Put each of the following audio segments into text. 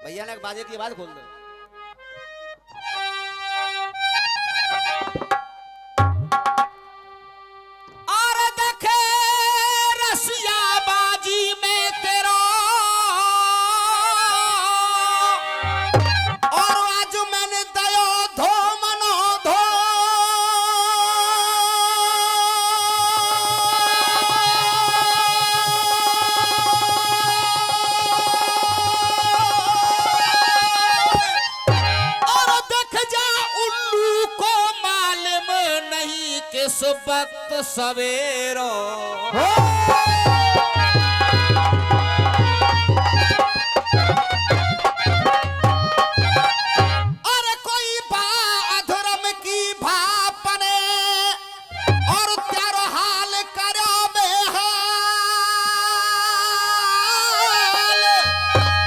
भैया ने बाजे की आवाज खोल दो। और देखे रसिया बाजी में तेरा, और आज मैंने दयो धो मनो धो, किस वक्त सवेरो अरे कोई बा अधर्म की भापने और त्यारो हाल करो बेहाल,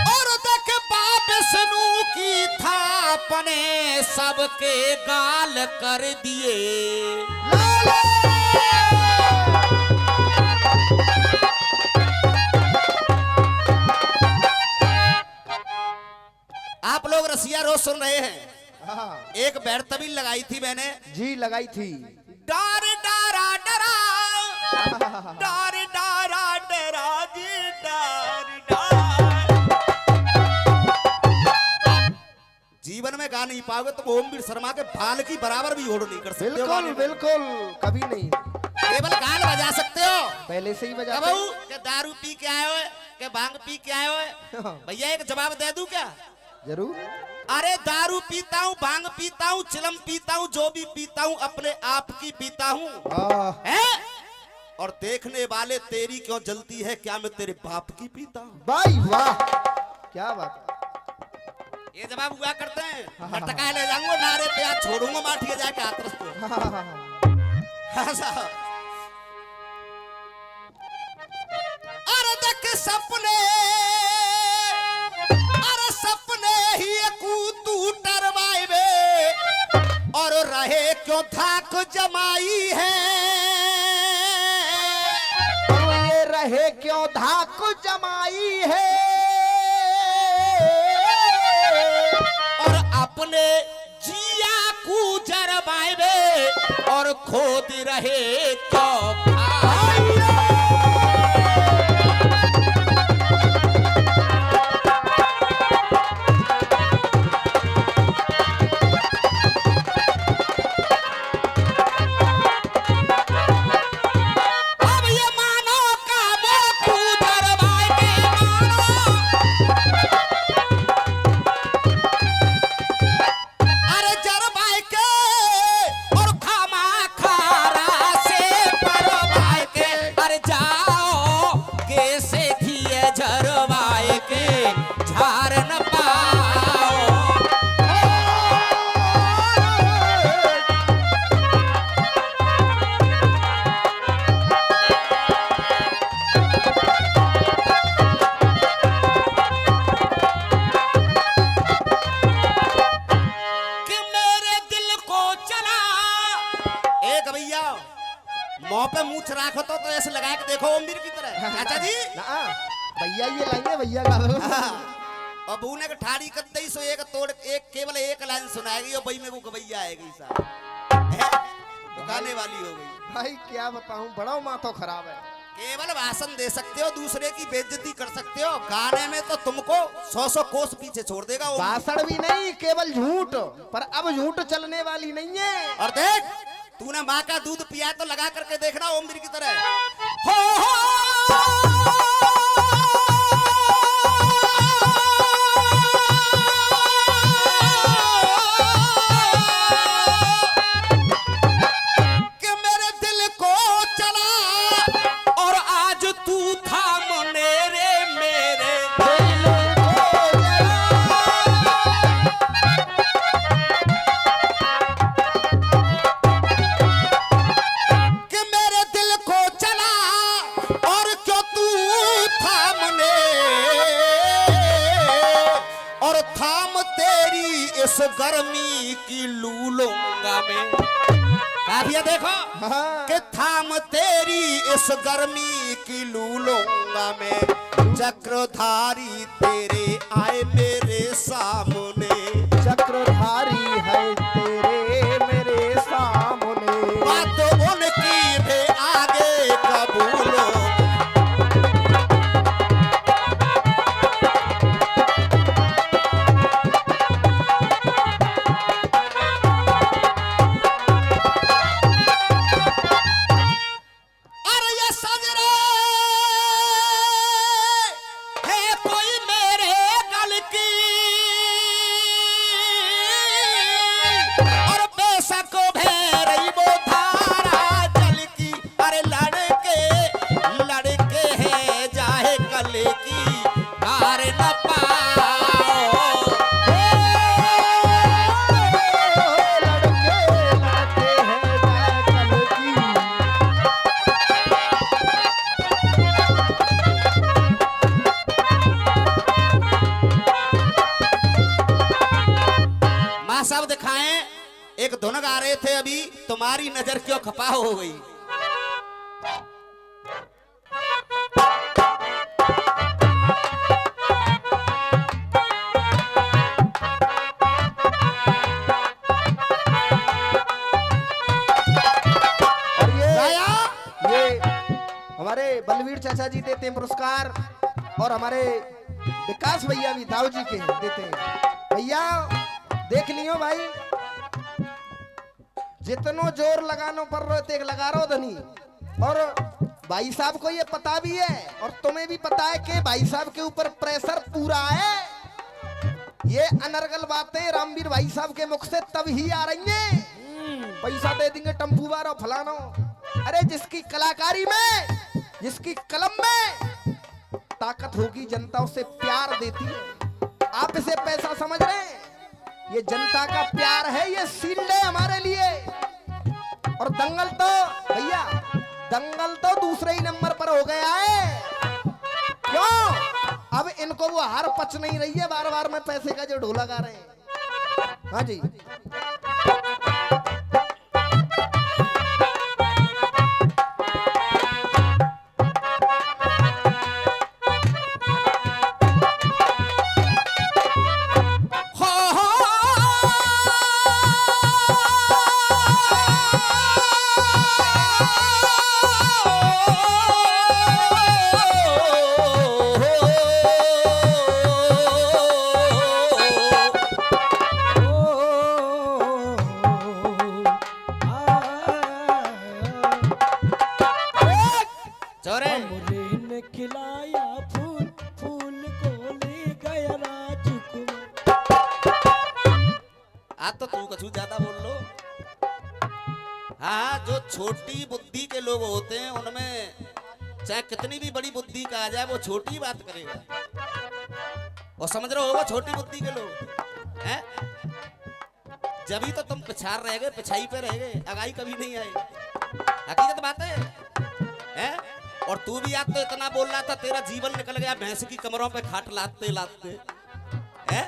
और देख बाप सनू की थापने सबके गाल कर दिए। आप लोग रसिया रोज सुन रहे हैं। हाँ। एक बैर तबील लगाई थी मैंने जी लगाई थी। डार डारा डरा डार डारा डरा जी डार डार। जीवन में गा नहीं पाओगे तो ओमवीर शर्मा के बाल की बराबर भी होड़ नहीं कर सकते। बिल्कुल बिल्कुल कभी नहीं, केवल गाल बजा सकते हो। पहले से ही बजा। बहू के दारू पी के आए हो के भांग पी के आए हो। भैया एक जवाब दे दूं क्या? जरूर। अरे दारू पीता हूँ, भांग पीता हूँ, चिलम पीता हूँ, जो भी पीता हूँ अपने आप की पीता हूँ। और देखने वाले तेरी क्यों जलती है, क्या मैं तेरे बाप की पीता हूँ? भाई वाह क्या बात। ये जवाब हुआ करते हैं। टका ले जाऊंगा नारे पे आज छोड़ूंगा माठिए जाके आतरस को। अरे देख सपने, अरे सपने ही तू डरवाए बे, और रहे क्यों धाक जमाई है, ये रहे क्यों धाक जमाई है, और अपने जिया को जरवाए बे, और खोद रहे क्यों पे मूछ राखो तो ऐसे लगा के देखो ओमवीर की तरह। चाचा जी भैया ये लाएंगे भैया का। और बूने के ठाड़ी कर दई सो एक तोड़ एक केवल एक लाइन सुनाएगी और बई में को गवैया आएगी साहब। दुकाने वाली हो गई। भाई क्या बताऊं, बड़ा माथा खराब है। केवल भाषण दे सकते हो, दूसरे की बेइज्जती कर सकते हो, गाने में तो तुमको 100 कोस पीछे छोड़ देगा। भाषण भी नहीं, केवल झूठ। पर अब झूठ चलने वाली नहीं है। और देख तूने माँ का दूध पिया तो लगा करके देखना ओमवीर की तरह। हो कि मेरे दिल को चला और आज तू था मेरे मेरे इस गर्मी की लू लूंगा मैं। काफिया देखो कि थाम तेरी इस गर्मी की लू लूंगा मैं, चक्रधारी तेरे आए मेरे सामने, चक्रधारी है तेरे मेरे सामने, बात उनकी भी आगे कबूलो। अरे ये सजरे है कोई मेरे गल की, और बेशक भैरई वो धारा जल की। अरे लड़के लड़के हैं जाहे कल की, कार न पाओ। लड़के लड़के हैं कल की। माँ साहब दिखाएं, एक धुन गा रहे थे अभी, तुम्हारी नजर क्यों खपा हो गई। और गाया? ये हमारे बलवीर चाचा जी देते हैं पुरस्कार, और हमारे विकास भैया भी दाऊ जी के देते हैं। भैया देख लियो भाई, जितनो जोर लगानो पर रहते लगा रहो धनी। और भाई साहब को ये पता भी है, और तुम्हें भी पता है कि भाई साहब के ऊपर प्रेशर पूरा है। ये अनर्गल बातें रामवीर भाई साहब के मुख से तब ही आ रही हैं। पैसा दे देंगे टम्पू वाला फलानो। अरे जिसकी कलाकारी में, जिसकी कलम में ताकत होगी, जनता उसे प्यार देती है। आप इसे पैसा समझ रहे हैं, ये जनता का प्यार है, ये शील्ड है हमारे लिए। और दंगल तो भैया, दंगल तो दूसरे ही नंबर पर हो गया है। क्यों? अब इनको वो हार पच नहीं रही है, बार बार में पैसे का जो ढोला गा रहे हैं। हाँ जी, चोरे हमरे ने खिलाया फूल, फूल को ले गया राजकुमार। आज तो तू कछु ज्यादा बोल लो। हाँ, जो छोटी बुद्धि के लोग होते हैं उनमें चाहे कितनी भी बड़ी बुद्धि का आ जाए, वो छोटी बात करेगा। और समझ रहे होगा छोटी बुद्धि के लोग हैं, जब ही तो तुम पिछाड़ रह गए, पिछाई पे रह गए, आगाई कभी नहीं आई। हकीकत बात है, हैं? और तू भी आज तो इतना बोल रहा था, तेरा जीवन निकल गया भैंस की कमरों पे खाट लाते लाते, हैं?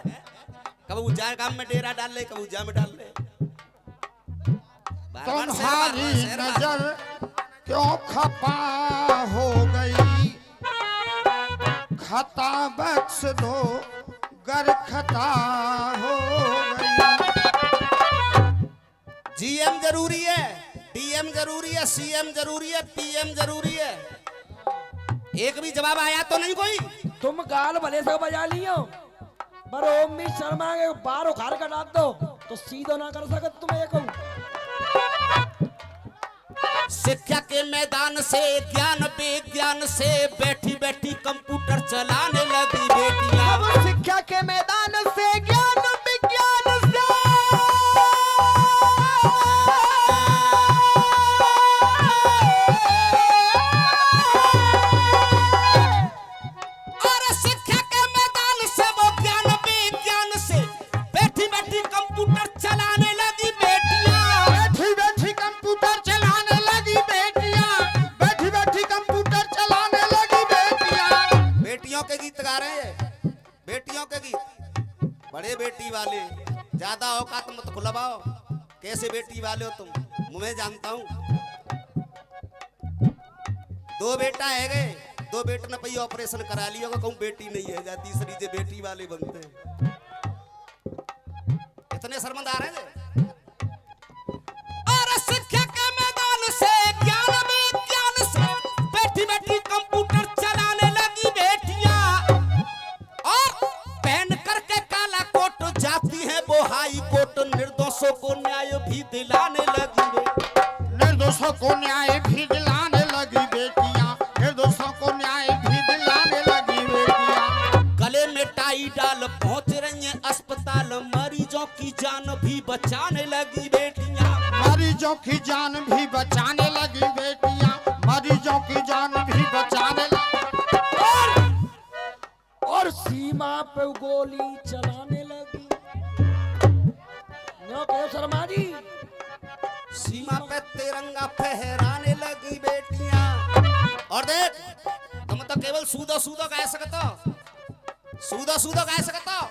कब ऊंचा गांव में डेरा डाल ले, कब ऊंचा में डाल ले। बार-बार तुम्हारी शेर मार, नजर क्यों खपा हो गई, खता बख्श दो गर खता हो गई। जीएम जरूरी है, डीएम जरूरी है, सीएम जरूरी है, पीएम जरूरी है। एक भी जवाब आया तो नहीं कोई। तुम गाल भले से बजा लियो, पर ओम में शर्मा के बार उखाड़ कर डाल दो तो सीधो ना कर सकत तुम्हें ये कहूं। शिक्षा के मैदान से, ज्ञान विज्ञान से, बैठी बैठी कंप्यूटर चलाने लगी बेटियां। अब शिक्षा के मैदान से, ज्ञान विज्ञान से, और शिक्षा के मैदान से, वो ज्ञान विज्ञान से, बैठी बैठी कंप्यूटर चलाने लगी बेटियां। बैठी बैठी कंप्यूटर चलाने लगी बेटियां, बैठी बैठी कंप्यूटर चलाने लगी बेटियां। बेटियों के गीत गा रहे हैं, बेटियों के गीत। बड़े बेटी वाले, ज्यादा औकात मत खुलवाओ। कैसे बेटी वाले हो तुम, मुझे जानता हूँ। दो बेटा है गए, दो बेटे ने पही ऑपरेशन करा लिया होगा, कहूं बेटी नहीं है, जा तीसरी जे बेटी वाले बनते हैं। इतने शर्मंदा रहे थे। और शिक्षा के मैदान से ज्ञान विज्ञान से बैठी बैठी कंप्यूटर चलाने लगी बेटियां, और पहन करके काला कोट जाती है वो हाई कोर्ट, निर्दोषों को न्याय भी दिलाने लगी निर्दोषों को न्याय भी दिलाने लगी बेटियां, निर्दोषों को न्याय भी दिलाने लगी बेटियां। गले में टाई डाल पहुंच रही हैं अस्पताल, मरीजों की जान भी बचाने लगी बेटियां, मरीजों की जान भी बचाने लगी बेटियां, मरीजों की जान भी बचाने लगी। और सीमा पे गोली चलाने लगी। न्यों कहो शर्मा जी, सीमा पे तिरंगा फहराने लगी बेटियां। और देख तुम तो केवल सूदो सूदो कह सकते हो, सूदो सूदो कह सकते हो,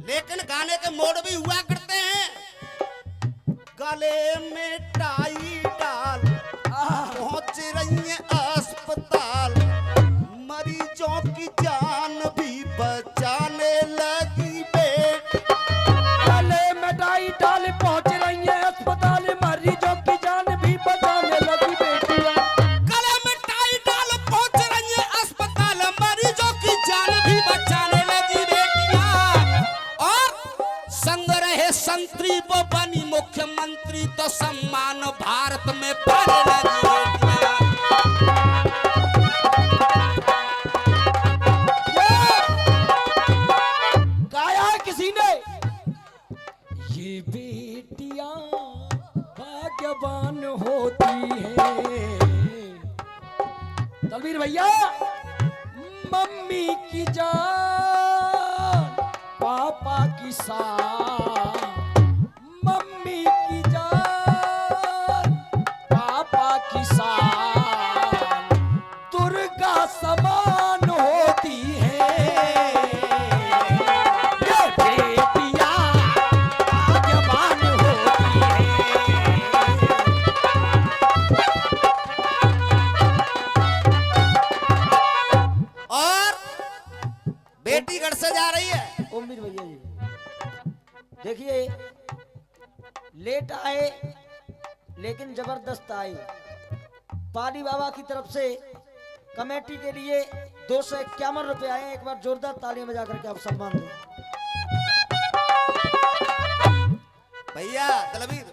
लेकिन गाने के मोड़ भी हुआ करते हैं। गले में टाई डाल पहुंच रही है अस्पताल, मरीजों की जान भी बचाने लगी बेटी। गले में टाई डाल पहुंच रही है अस्पताल, मरीजों की जान भी बचाने लगी बेटियां। गले में टाई डाल पहुंच रही है अस्पताल, मरीजों की जान भी बचाने लगी बेटियां। और संग रहे संतरी वो बनी मुख्यमंत्री, तो सम्मान भारत में पाने लगी बेटियां। गाया है किसी ने, ये बेटियां भाग्यवान होती हैं। तलवीर भैया, मम्मी की जान पापा की शान, मम्मी की जान पापा की शान, दुर्गा समान होती है। ये बेटियां भाग्यवान होती हैं। और बेटी घर से जा रही है। ओमवीर भैया जी देखिए, लेट आए लेकिन जबरदस्त आई। पानी बाबा की तरफ से कमेटी के लिए 251 रुपए आए। एक बार जोरदार तालियां बजा करके आप सम्मान दें। भैया दलवीर,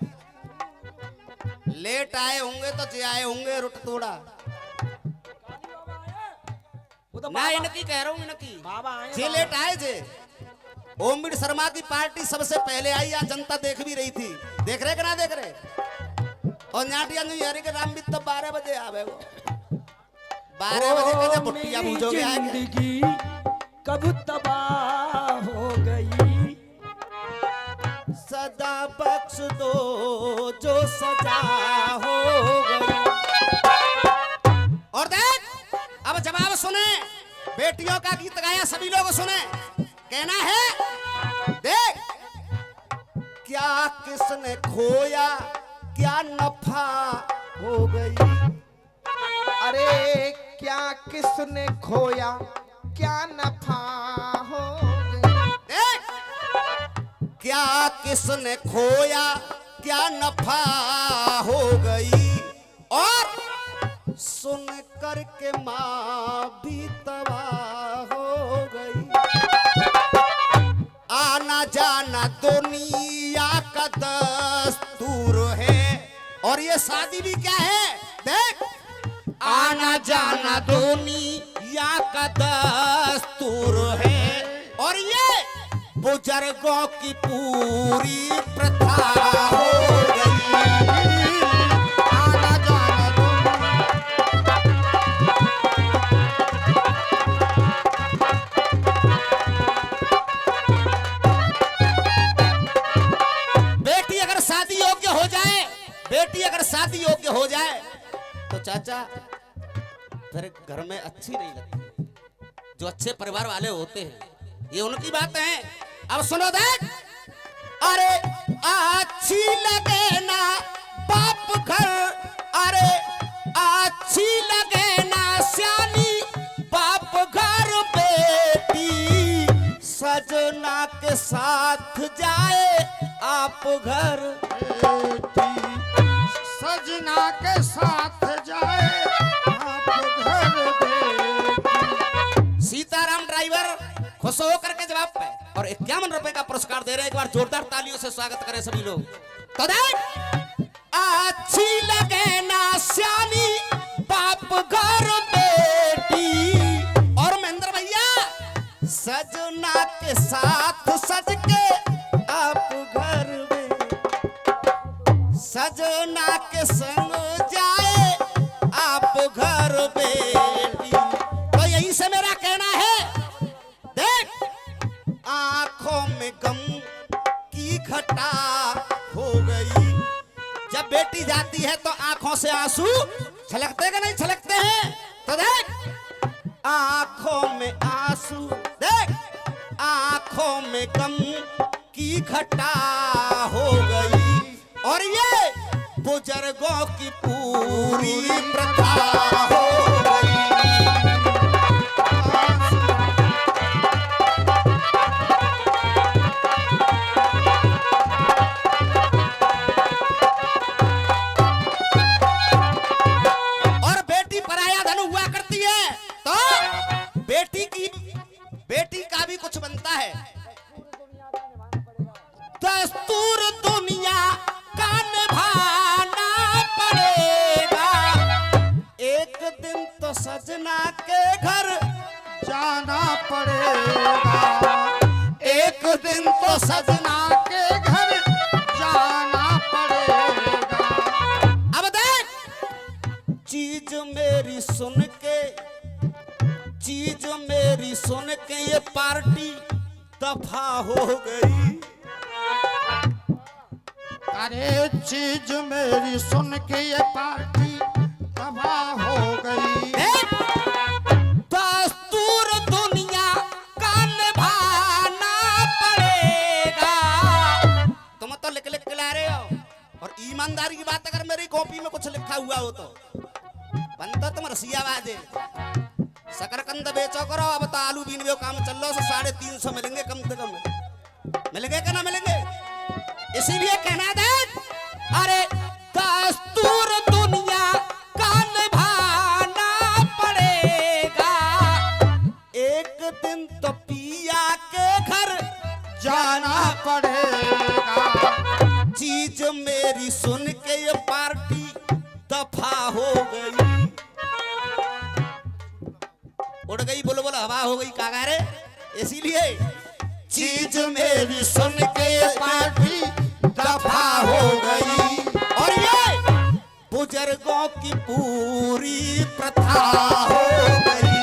लेट आए होंगे तो जे आए होंगे रुट तोड़ा वो तो ना, इनकी कह रहा हूँ, इनकी बाबा आए जे लेट आए जे। ओमवीर शर्मा की पार्टी सबसे पहले आई, आज जनता देख भी रही थी, देख रहे कि ना देख रहे। और नाटिया यारी के राम भी तब 12 बजे आवे, वो 12 बजे कहे बुट्टियां बूझोगे आगे। जिंदगी कब तबाह हो गई, सदा बख्श दो जो सजा हो गई। और देख अब जवाब सुने, बेटियों का गीत गाया सभी लोग सुने। कहना है देख, क्या किसने खोया क्या नफा हो गई। अरे क्या किसने खोया क्या नफा हो गई। देख क्या किसने खोया क्या नफा हो गई, और सुन कर के माँ भी तबाह हो गई। आना जाना दुनिया का दस्तूर है, और ये शादी भी क्या है देख, आना जाना दुनिया का दस्तूर है, और ये बुजुर्गों की पूरी प्रथा हो गई। आना जाना बेटी अगर शादी योग्य हो जाए, बेटी अगर शादी योग्य हो जाए तो चाचा फिर घर में अच्छी नहीं लगती। जो अच्छे परिवार वाले होते हैं, ये उनकी बात है। अब सुनो देख, अरे अच्छी लगे ना बाप घर, अरे अच्छी लगे ना सियानी साथ जाए आप घर, सजना के साथ जाए आप घर बेटी। सीताराम ड्राइवर खुश होकर के जवाब पे और 51 रुपए का पुरस्कार दे रहे हैं। एक बार जोरदार तालियों से स्वागत करें सभी लोग। तो देख, अच्छी लगे ना श्यानी बाप घर बेटी। और महेंद्र भैया, सजना के साथ सज के आप घर में, सजना के संग जाए आप घर बेटी। तो यही से मेरा कहना है, देख आंखों में गम की घटा हो गई। जब बेटी जाती है तो आंखों से आंसू छलकते कि नहीं छलकते हैं? तो देख आंखों में आंसू, देख आंखों में गम की घटा हो गई। और ये बुजुर्गों की पूरी प्रथा हो गई। और बेटी पराया धन हुआ करती है तो बेटी का भी कुछ बनता है। दस्तूर दुनिया का निभाना पड़ेगा, एक दिन तो सजना के घर जाना पड़ेगा, एक दिन तो सजना के घर जाना पड़ेगा। अब देख चीज मेरी सुन के, चीज मेरी सुन के ये पार्टी दफा हो गई। अरे चीज मेरी सुन के ये पार्टी तबाह हो गई। दस्तूर दुनिया का निभाना पड़ेगा। तुम तो लिख लिख के ला रहे हो, और ईमानदारी की बात अगर मेरी कॉपी में कुछ लिखा हुआ हो तो बनता तुम रसियाबाज है। शकरकंद बेचो करो, अब तो आलू बीन में काम चल रहा है, 350 मिलेंगे कम से कम। मिलेंगे क्या ना मिलेंगे? इसीलिए कहना दे, अरे दस्तूर दुनिया का निभाना पड़ेगा, एक दिन तो पिया के घर जाना पड़ेगा। चीज मेरी सुन के ये पार्टी दफा हो गई। उड़ गई बुलबुल हवा हो गई कागारे, इसीलिए चीज मेरी सुन के ये पार्टी दफा हो गई। और ये बुजुर्गों की पूरी प्रथा हो गई।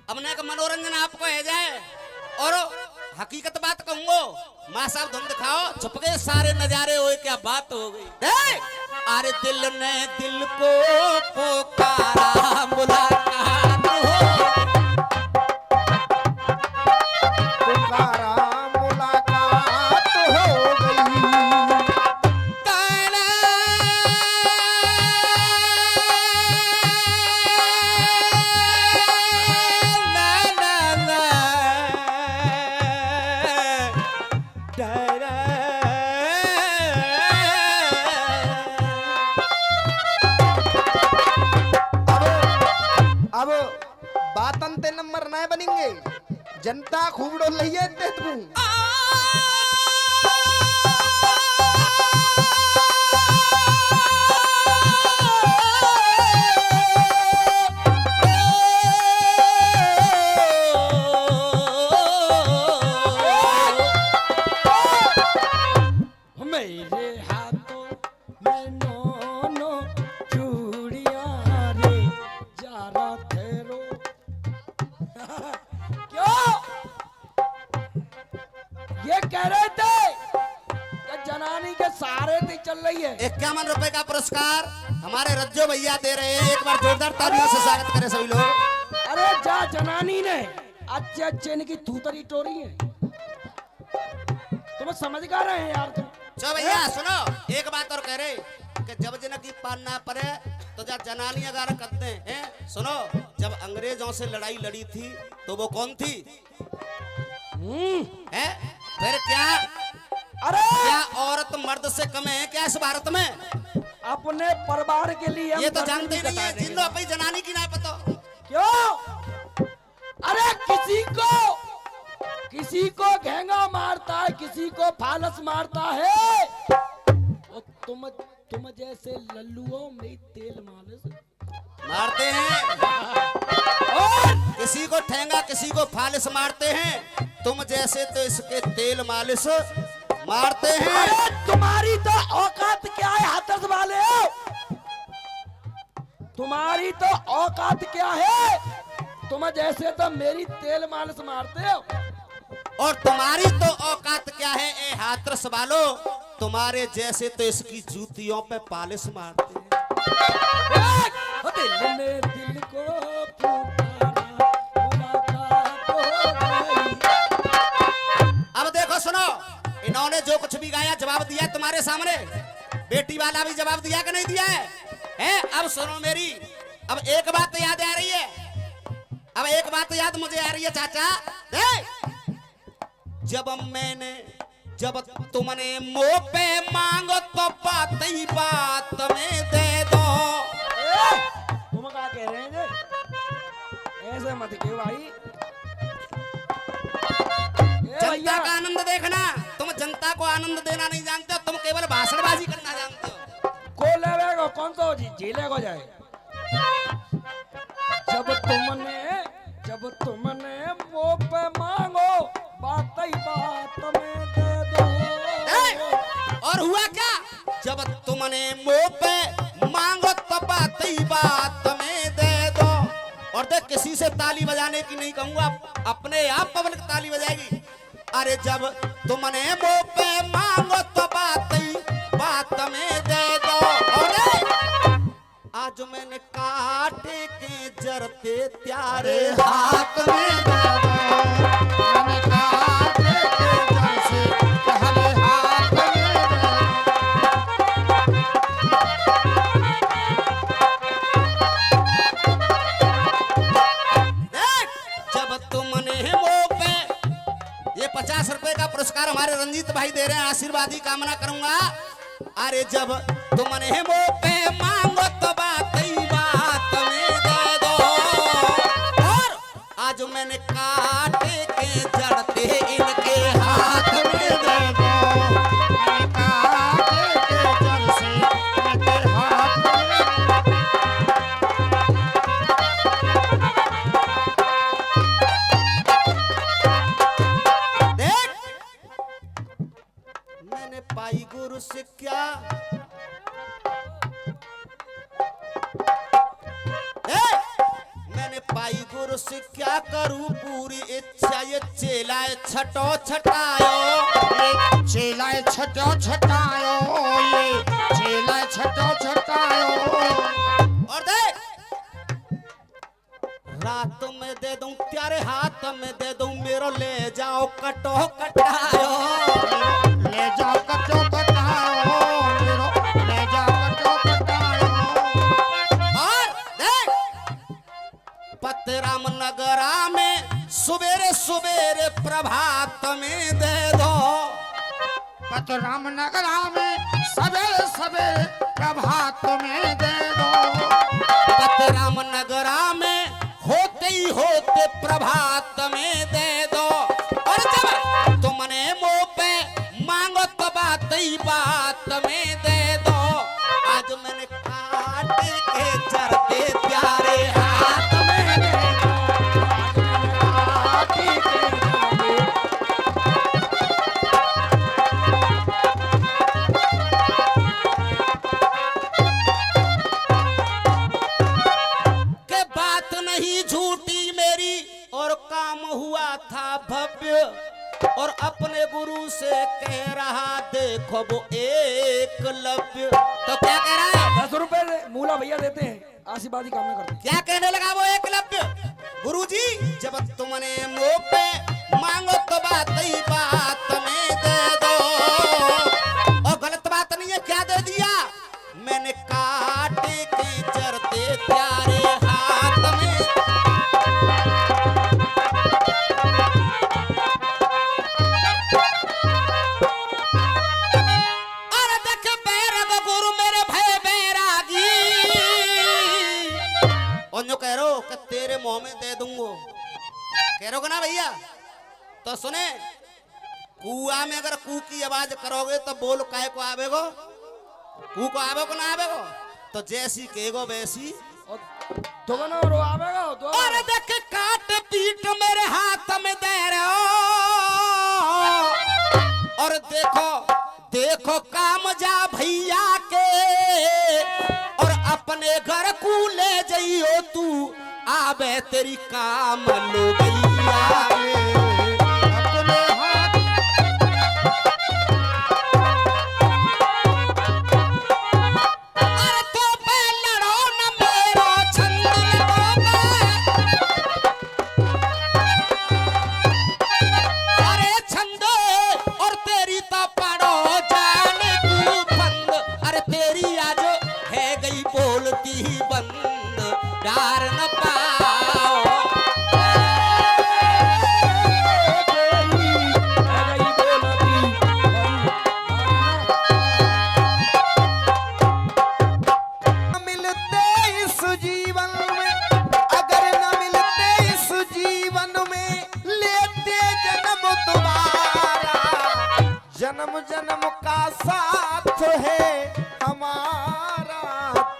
अपने का मनोरंजन आपको है जाए, और हकीकत बात कहूंगो, माँ साहब धुन दिखाओ, छुप गए सारे नजारे हुए, क्या बात हो गई। अरे दिल ने दिल को पुकारा, मुलाकात हो, पुकारा मुलाकात हो गई। ताना ना ना ना अब बातन ते नंबर नए बनेंगे, जनता खूब डोल रही है ते तू। मेरे हाथों में नो चूड़ियां रे, जरा ठहरो। क्यों ये कह रहे थे कि जनानी के सहारे थी चल रही है? 51 रुपए का पुरस्कार हमारे रज्जो भैया दे रहे हैं। एक बार जोरदार तालियों से स्वागत करें सभी लोग। अरे जा जनानी ने अच्छे अच्छे इनकी थूतरी टोरी है, तुम्हें समझ गा रहे हैं यार तुम। चलो भैया सुनो, एक बात और कह रहे कि जब जन की पालना पड़े तो जा जनानी अगर करते हैं। सुनो, जब अंग्रेजों से लड़ाई लड़ी थी तो वो कौन थी? है फिर क्या? अरे क्या औरत मर्द से कम है क्या इस भारत में? अपने परिवार के लिए हम ये तो गर्दन जानते भी नहीं कटा है, देंगे। जिन लोग अपनी जनानी की ना पता। क्यों? अरे किसी को घेंगा मारता है, किसी को फालस मारता है, और तुम जैसे लल्लुओं में तेल मालिश मारते हैं, और किसी को ठेंगा किसी को फालिस मारते हैं। तुम जैसे तो इसके तेल मालिश मारते हैं। अरे तुम्हारी तो औकात क्या है हाथस वाले हो? तुम्हारी तो औकात क्या है? तुम जैसे तो मेरी तेल मालिश मारते हो। और तुम्हारी तो औकात क्या है ए हाथरस वालो? तुम्हारे जैसे तो इसकी जूतियों पे पालिश मारते हैं। दिल ने दिल को पुकारा, मुलाकात हो गई। अब देखो सुनो, इन्होंने जो कुछ भी गाया जवाब दिया तुम्हारे सामने। बेटी वाला भी जवाब दिया कि नहीं दिया है? अब सुनो मेरी, अब एक बात तो याद आ रही है, अब एक बात तो याद मुझे आ रही है चाचा। जब तुमने मुंह पे मांगो तो बात ही बात में दे दो। तुम क्या कह रहे हैं? ऐसे मत क्यों भाई? जनता का आनंद देखना, तुम जनता को आनंद देना नहीं जानते हो, तुम केवल भाषणबाजी करना जानते हो। को लेवेगा कौन सा झीले को जाए? जब तुमने मुंह पे मांगो बात ही बात में दे दो। और हुआ क्या? जब तुमने मुंह पे मांगो तो बात ही बात में दे दो। और देख, किसी से ताली बजाने की नहीं कहूंगा, अपने आप पब्लिक ताली बजाएगी। अरे जब तुमने मुंह पे मांगो तो बात ही बात में दे दो। और आज मैंने काटे के जरते प्यारे हाथ में दे दो। मैंने काटे के जैसे पहले हाथ में देख, जब तुमने मुंह पे, ये 50 रुपए का पुरस्कार हमारे रंजीत भाई दे रहे हैं, आशीर्वाद ही कामना करूंगा। अरे जब तुमने मुंह पे मांगो तो बात ही बात में दे दो। और आज मैंने काटे के जड़ते इनके हाथ में दे दो। मैंने काटे के जैसे इनके हाथ में। देख, मैंने पाई गुरु से क्या, मैंने पाई गुरु से क्या करूं पूरी इच्छा, ये चेला छटो छटायो। चेलाए छटो छटायो, ये चेलाए छटो छटायो। और देख, रात में दे दूं तेरे हाथ में दे दूं, मेरो ले जाओ कटो कटायो। ले जाओ कटो कटायो, मेरो ले जाओ कटो कटायो। और देख, पतराम नगरा में सुबेरे सुबेरे प्रभात में दे दो। पतराम नगरा में सवेरे सवेरे प्रभात में दे दो। पतराम नगरा में होते ही होते प्रभात में दे दो। और जब तुमने मुंह पे मांगो तो बात ही बात में दे दो। आज मैंने काटे के जरते प्यारे हाथ में दे दो। काटी के जड़ते। के बात नहीं झूठी मेरी, और काम हुआ था भव्य। और अपने गुरु से कह रहा देखो वो एकलव्य। तो क्या कह रहा है? 10 रुपए मूला भैया देते हैं, आशीर्वादी काम में करते हैं। क्या कहने लगा वो एकलव्य? गुरुजी, जब तुमने मुंह पे मांगो तो बात ही बात में दे दो। और दे दूंगो। कह रहे हो ना भैया? तो सुने, कुआ में अगर कू की आवाज करोगे तो बोल काय को आवेगो? कू को आवे को ना आवेगो? तो जैसी कहेगो वैसी दोगुना रो आवेगा दो। और देख काट पीट मेरे हाथ में दे रहे हो, और देखो देखो काम जा भैया के, और अपने घर को ले जाइयो तू, आवे तेरी काम लो भैया अपने हाथ अरे तो पे लड़ो न मेरा छंद अरे छंद, और तेरी तो पड़ो जान तू बंद, अरे तेरी आज है गई बोलती ही बंद, डार न पाओ। मिलते इस जीवन में, अगर न मिलते इस जीवन में, लेते जन्म दोबारा। जन्म जन्म का साथ है हमारा,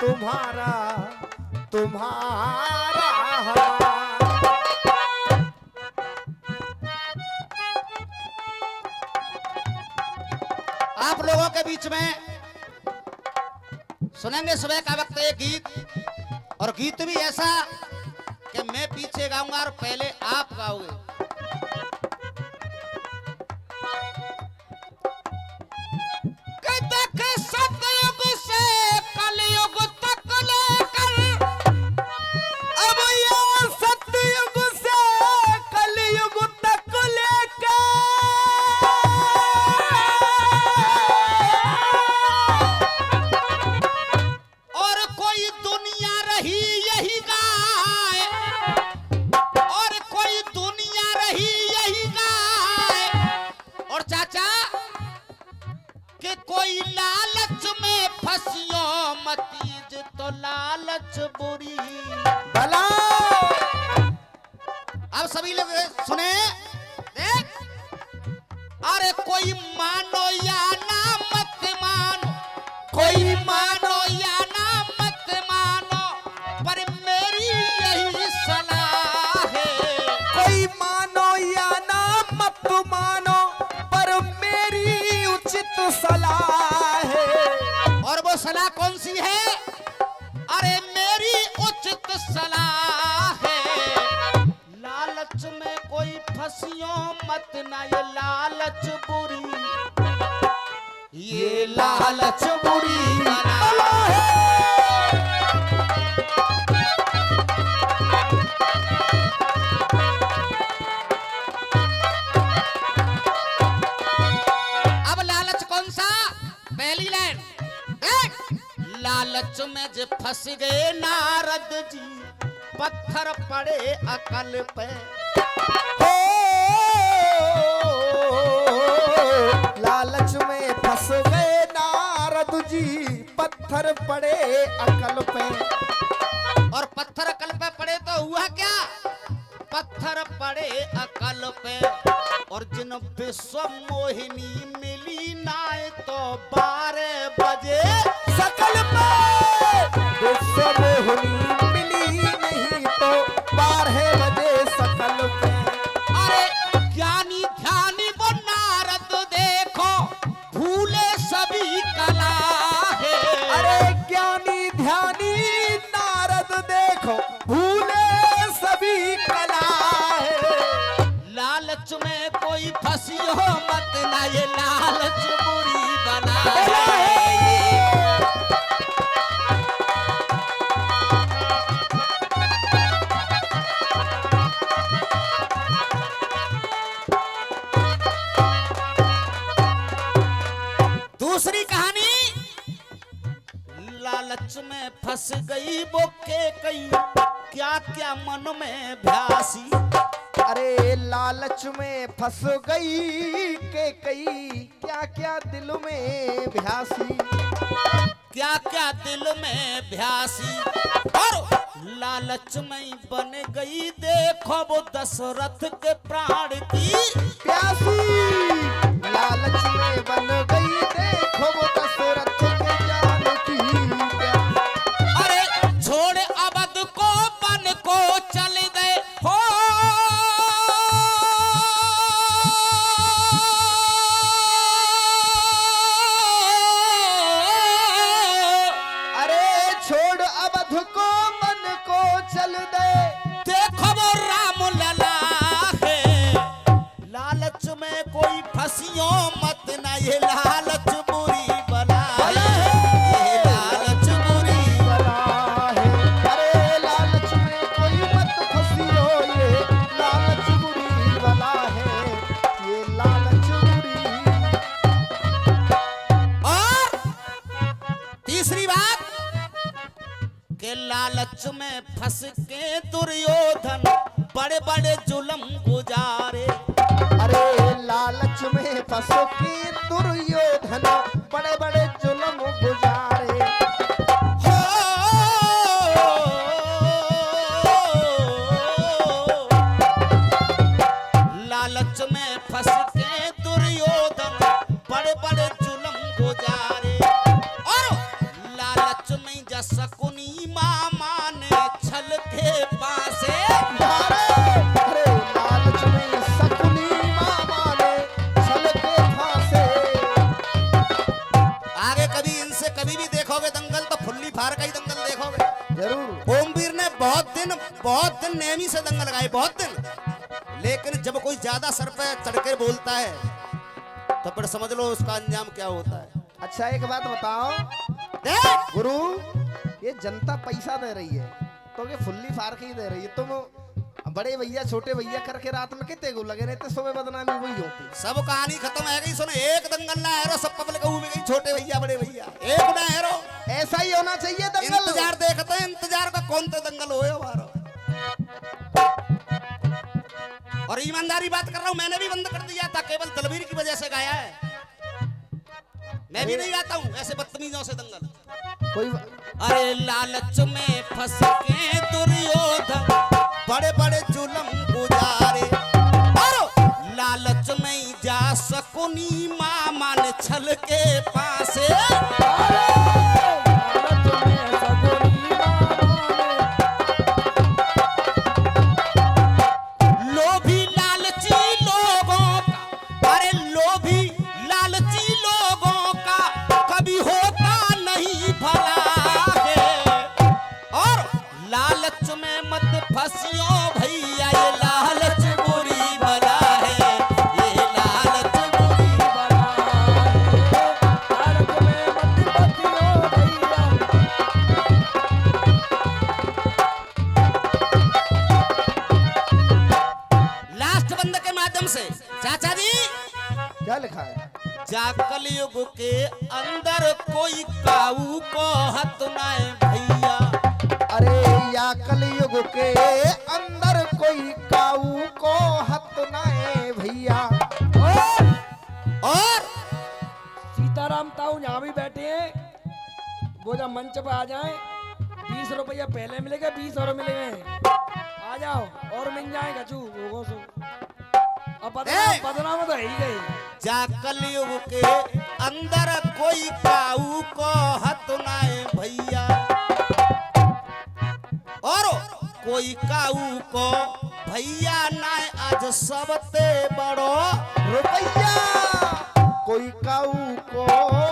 तुम्हारा तुम्हारा हमारा। आप लोगों के बीच में सुनेंगे सुबह का वक्त एक गीत, और गीत भी ऐसा कि मैं पीछे गाऊंगा और पहले आप गाओगे। कहते कि सतयुग से कलयुग तक लेकर, अब ये सतयुग से कलयुग तक और कोई दुनिया रही यही गाय, और कोई दुनिया रही यही गाय, और चाचा कि कोई लालच में फंसियो मतीज, तो लालच बुरी। भला अब सभी लोग सुने, देख, अरे कोई मानो या ना मत मानो, कोई मानो या ना मत मानो, पर मेरी यही सलाह है। कोई मानो या ना मत मानो, पर मेरी उचित सलाह है। और वो सलाह कौन सी है? अरे मेरी उचित सलाह है, लालच में कोई फंसियो मत ना, ये लालच बुरी, ये लालच बुरी बला है। अब लालच कौन सा? पहली लाइन देख, लालच में जे फंस गए नारद जी, पत्थर पड़े अकल पे। हो लालच में फंस गए नारद जी, पत्थर पड़े अकल पे। और पत्थर अकल पे पड़े तो हुआ क्या? पत्थर पड़े अकल पे, और जिन विश्व मोहिनी मिली नाय, तो 12 बजे सकल पे विश्व मोहिनी मिली नहीं, तो 12 बजे सकल पे। अरे ज्ञानी ध्यानी वो नारद देखो, भूले सभी कला है। अरे ज्ञानी ध्यानी नारद देखो, भूले सभी कला है। लालच में कोई फंसियो मत ना, ये लालच बुरी बला है। दूसरी कहानी, लालच में फंस गई वो के कई, क्या क्या मन में भ्यासी। अरे लालच में फंस गई के कई, क्या क्या दिल में भ्यासी। क्या क्या दिल में भ्यासी, और लालच में बन गई देखो वो दशरथ के प्राण की प्यासी। लालच में बन गई देखो वो दशरथ के जान की प्यासी। अरे छोड़ अवध को बन को चल गए हो, अरे छोड़ अवध को बन को चल दे। देखो वो राम लला है, लालच में कोई फंसियो मत ना, ये लालच बुरी बला है, ये लालच बुरी बला है। अरे लालच में कोई मत फंसियो, ये लालच बुरी बला है, ये लालच बुरी। और तीसरी बात के लालच में फंस के दुर्योधन बड़े बड़े जुल्म गुजारे, अरे लालच में फंस के दुर्योधन बड़े बड़े जुल्म गुजारे। हो लालच में फंस के दुर्योधन बड़े बड़े जुल्म गुजारे, और लालच में जसकुनी मामा ने छल के पासे, अरे लालच में शकुनी मामा ने छल के फांसे। आगे कभी इनसे कभी भी देखोगे दंगल तो फुल्ली फार का ही दंगल देखोगे। जरूर। ओमवीर ने बहुत दिन नेमी से दंगल लगाए, बहुत दिन, लेकिन जब कोई ज्यादा सर पे चढ़ के बोलता है तो फिर समझ लो उसका अंजाम क्या होता है। अच्छा एक बात बताओ देख गुरु, ये जनता पैसा दे रही है तो ये फुल्ली फार के ही दे रही है। तुम बड़े भैया छोटे भैया करके रात में कितने को लगे रहते, सुबह बदनामी वही होती। सब कहानी खत्म है गई। सुनो, एक दंगल ना हैरो, सब पब्लिक में गई, छोटे भैया बड़े भैया, एक ना हैरो। ऐसा ही होना चाहिए दंगल। इंतजार देखते हैं, इंतजार का कौन तो दंगल हो हमारा। और ईमानदारी बात कर रहा हूं, मैंने भी बंद कर दिया था, केवल दलवीर की वजह से गाया है। मैं भी नहीं गाता हूं ऐसे बदतमीजों से दंगल। कोई अरे लालच में फंस के दुर्योधन बड़े बड़े जुल्म गुजारे, और लालच में जा शकुनी मामा ने छल के पासे, लोभी लालची लोगों का, अरे लोभी लालची लोगों का कभी होता नहीं भला है, और लालच में मत फंसियो भैया, ये लालच बुरी बला है, ये लालच बुरी बला है, लालच में मत फंसियो भैया। लास्ट बंद के माध्यम से चाचा जी क्या लिखा है? जा कलयुग के अंदर कोई काऊ को हत नाए भैया, अरे या कलयुग के अंदर कोई काऊ को हत नाए भैया। और सीताराम ताऊ यहाँ भी बैठे हैं, वो जब मंच पे आ जाए 20 रुपया पहले मिलेगा, 20 और मिलेंगे, आ जाओ और मिल जाएगा चू लोगों से। अब बदनाम तो है ही गई। जा कलयुग के अंदर कोई काऊ को हत नाए भैया, और कोई काऊ को भैया नाए आज सबते बड़ो रुपैया, कोई काऊ को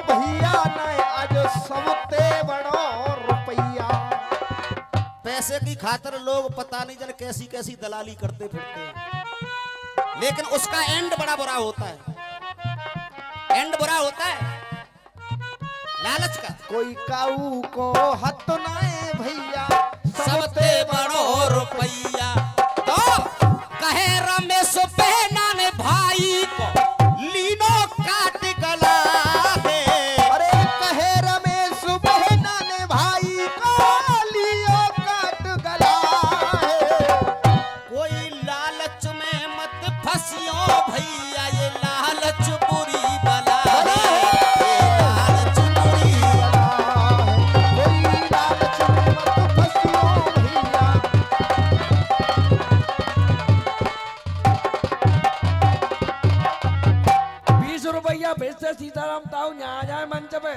भैया नाए आज सबते बड़ो रुपैया। पैसे की खातिर लोग पता नहीं जन कैसी कैसी दलाली करते फिरते हैं, लेकिन उसका एंड बड़ा बुरा होता है। एंड बुरा होता है लालच का। कोई काऊ को हत नाए भैया, सबते बड़ो रुपैया। तो कहे रमेश पहना ने भाई को लीनो काट गला है। अरे कहे रमेश बहना ने भाई को लियो काट गला है। कोई लालच में मत फंसियो भैया, ये लालच बुरी बला है, ये लालच बुरी बला से सीताराम ताऊ यहाँ आ जाए मंच पे,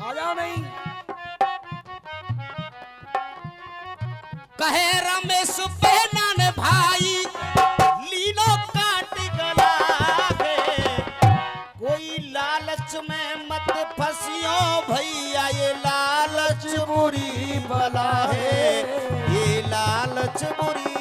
आ जाओ नहीं। कहे रमेश बेनन भाई लीलो काट गला है, कोई लालच में मत फंसियो भैया, ये लालच बुरी बला है, ये लालच बुरी